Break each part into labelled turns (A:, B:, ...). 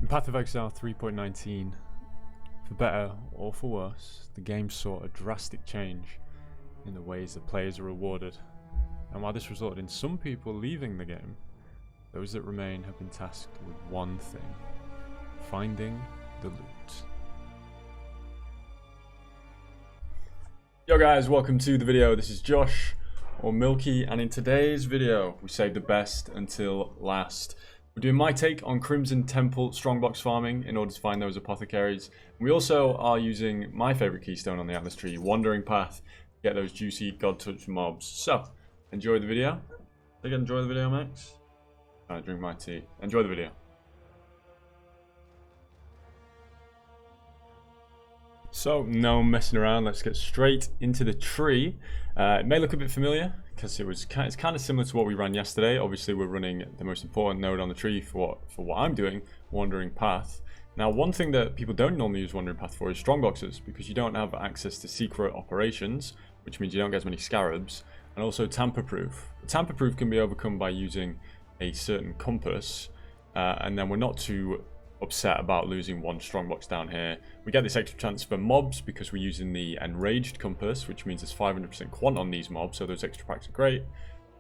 A: In Path of Exile 3.19, for better or for worse, the game saw a drastic change in the ways that players are rewarded. And while this resulted in some people leaving the game, those that remain have been tasked with one thing: finding the loot. Yo guys, welcome to the video. This is Josh, or Milky, and in today's video, we saved the best until last. We're doing my take on Crimson Temple Strongbox farming in order to find those apothecaries. We also are using my favorite keystone on the Atlas tree, Wandering Path, to get those juicy God Touch mobs. So, enjoy the video. Think I enjoy the video, Max? I drink my tea. Enjoy the video. So, no messing around, let's get straight into the tree. It may look a bit familiar because it's kind of similar to what we ran yesterday. Obviously, we're running the most important node on the tree for what I'm doing, Wandering Path. Now, one thing that people don't normally use Wandering Path for is Strongboxes, because you don't have access to secret operations, which means you don't get as many scarabs, and also tamper-proof. Tamper-proof can be overcome by using a certain compass, and then we're not too upset about losing one strongbox down here. We get this extra chance for mobs because we're using the Enraged compass, which means there's 500% quant on these mobs, so those extra packs are great.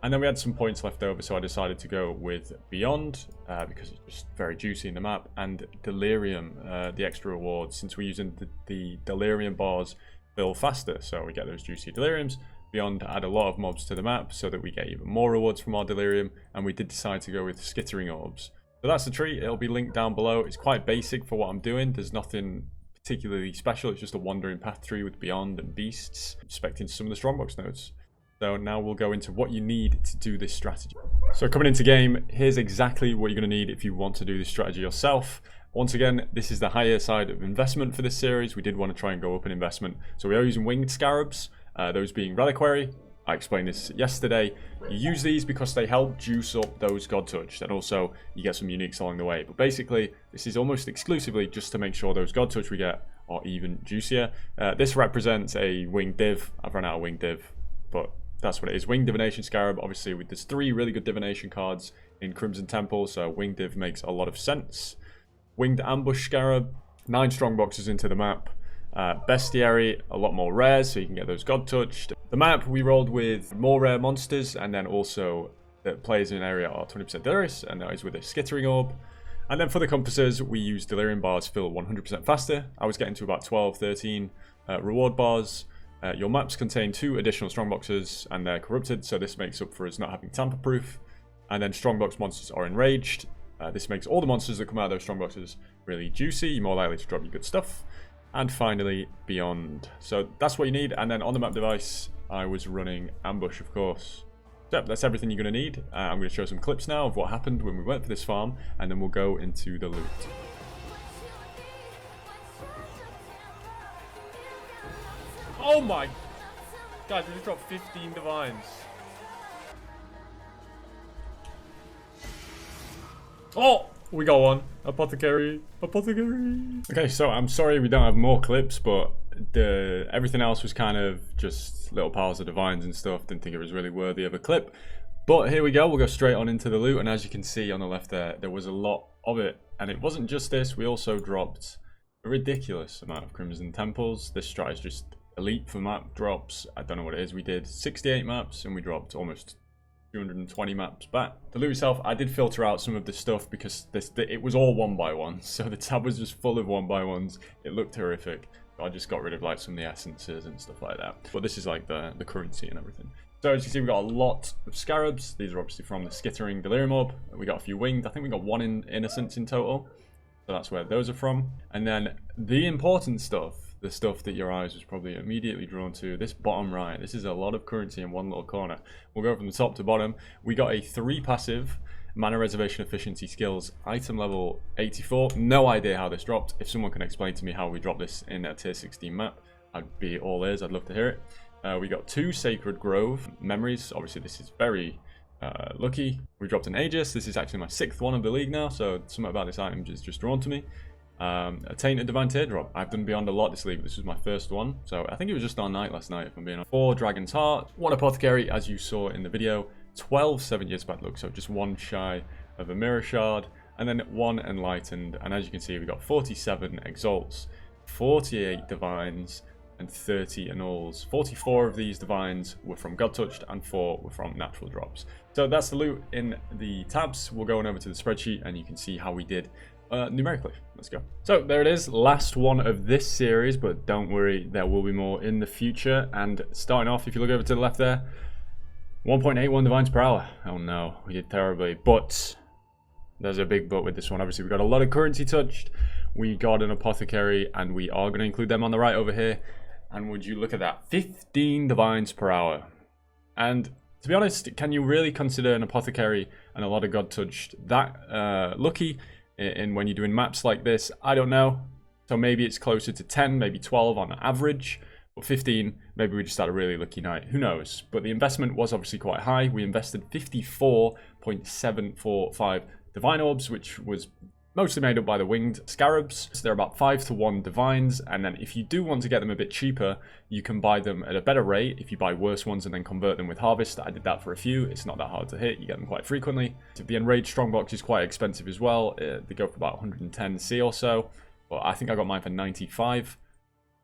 A: And then we had some points left over, so I decided to go with Beyond because it's just very juicy in the map, and Delirium, the extra rewards, since we're using the Delirium bars fill faster, so we get those juicy Deliriums. Beyond add a lot of mobs to the map so that we get even more rewards from our Delirium, and we did decide to go with Skittering Orbs. So that's the tree. It'll be linked down below. It's quite basic for what I'm doing. There's nothing particularly special. It's just a Wandering Path tree with Beyond and Beasts, expecting some of the Strongbox nodes. So now we'll go into what you need to do this strategy. So coming into game, here's exactly what you're going to need if you want to do this strategy yourself. Once again, this is the higher side of investment for this series. We did want to try and go up in investment. So we are using winged scarabs, those being Reliquary. I explained this yesterday. You use these because they help juice up those God Touch, and also you get some uniques along the way. But basically, this is almost exclusively just to make sure those God Touch we get are even juicier. This represents a Winged Div. I've run out of Winged Div, but that's what it is. Winged Divination Scarab. Obviously, there's 3 really good Divination cards in Crimson Temple, so Winged Div makes a lot of sense. Winged Ambush Scarab. 9 Strongboxes into the map. Bestiary, a lot more rares, so you can get those God Touched. The map, we rolled with more rare monsters, and then also the players in an area are 20% delirious, and that is with a Skittering Orb. And then for the compasses, we use Delirium bars fill 100% faster. I was getting to about 12, 13 reward bars. Your maps contain 2 additional Strongboxes, and they're corrupted, so this makes up for us not having tamper-proof. And then Strongbox monsters are enraged. This makes all the monsters that come out of those Strongboxes really juicy. You're more likely to drop your good stuff. And finally, Beyond. So that's what you need. And then on the map device, I was running Ambush, of course. So that's everything you're going to need. I'm going to show some clips now of what happened when we went for this farm, and then we'll go into the loot. Oh my! Guys, we just dropped 15 divines. Oh! We got one. Apothecary. Apothecary. Okay, so I'm sorry we don't have more clips, but everything else was kind of just little piles of divines and stuff. Didn't think it was really worthy of a clip. But here we go. We'll go straight on into the loot. And as you can see on the left there was a lot of it. And it wasn't just this. We also dropped a ridiculous amount of Crimson Temples. This strat is just elite for map drops. I don't know what it is. We did 68 maps and we dropped almost 220 maps back. The loot itself, I did filter out some of the stuff because it was all 1x1, so the tab was just full of 1x1s. It looked horrific. I just got rid of like some of the essences and stuff like that. But this is like the currency and everything. So as you can see, we got a lot of scarabs. These are obviously from the Skittering Delirium Orb. We got a few winged. I think we got 1 in innocence in total. So that's where those are from. And then the important stuff, the stuff that your eyes was probably immediately drawn to, this bottom right. This is a lot of currency in one little corner. We'll go from the top to bottom. We got a 3 passive mana reservation efficiency skills, item level 84. No idea how this dropped. If someone can explain to me how we dropped this in a tier 16 map, I'd be all ears. I'd love to hear it. We got 2 Sacred Grove memories. Obviously, this is very lucky. We dropped an Aegis. This is actually my 6th one of the league now, so something about this item is just drawn to me. A Tainted Divine Teardrop. I've done Beyond a lot this league, but this was my first one. So I think it was just on night last night, if I'm being honest. 4 Dragon's Heart. 1 Apothecary, as you saw in the video. 12 7 years bad luck, so just 1 shy of a Mirror Shard. and then 1 enlightened. And as you can see, we got 47 exalts, 48 divines, and 30 annuls. 44 of these divines were from God Touched and 4 were from natural drops. So that's the loot in the tabs. We'll go on over to the spreadsheet and you can see how we did numerically. Let's go. So there it is, last one of this series, but don't worry, there will be more in the future. And starting off, if you look over to the left there, 1.81 divines per hour. Oh no, we did terribly, but there's a big but with this one. Obviously we got a lot of currency touched, we got an apothecary, and we are going to include them on the right over here. And would you look at that, 15 divines per hour. And to be honest, can you really consider an apothecary and a lot of God touched that lucky in when you're doing maps like this? I don't know. So maybe it's closer to 10, maybe 12 on average, but 15, maybe we just had a really lucky night. Who knows? But the investment was obviously quite high. We invested 54.745 divine orbs, which was mostly made up by the winged scarabs. So they're about 5-to-1 divines, and then if you do want to get them a bit cheaper, you can buy them at a better rate if you buy worse ones and then convert them with harvest. I did that for a few. It's not that hard to hit. You get them quite frequently. The Enraged Strongbox is quite expensive as well. They go for about 110 C or so, but I think I got mine for 95.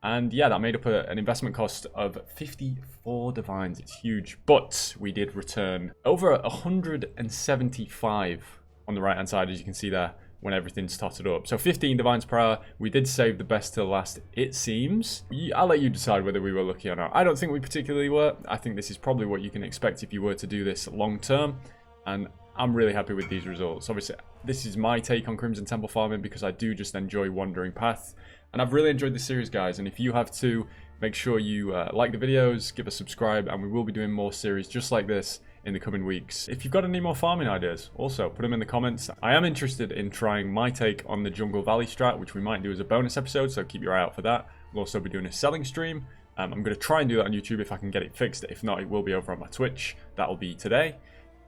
A: And yeah, that made up an investment cost of 54 divines. It's huge, but we did return over 175 on the right hand side, as you can see there, when everything's totted up. So 15 divines per hour. We did save the best till last, it seems. I'll let you decide whether we were lucky or not. I don't think we particularly were. I think this is probably what you can expect if you were to do this long term. And I'm really happy with these results. Obviously, this is my take on Crimson Temple farming because I do just enjoy wandering path. And I've really enjoyed this series, guys. And if you have too, make sure you like the videos, give a subscribe, and we will be doing more series just like this in the coming weeks. If you've got any more farming ideas, also put them in the comments. I am interested in trying my take on the Jungle Valley strat, which we might do as a bonus episode, so keep your eye out for that. We'll also be doing a selling stream. I'm going to try and do that on YouTube if I can get it fixed. If not, it will be over on my Twitch. That'll be today.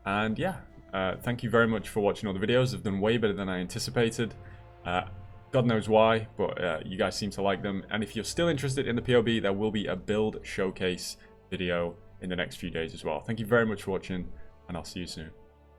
A: And yeah, thank you very much for watching all the videos. They've done way better than I anticipated. God knows why, but you guys seem to like them. And if you're still interested in the POB, there will be a build showcase video in the next few days as well. Thank you very much for watching, and I'll see you soon.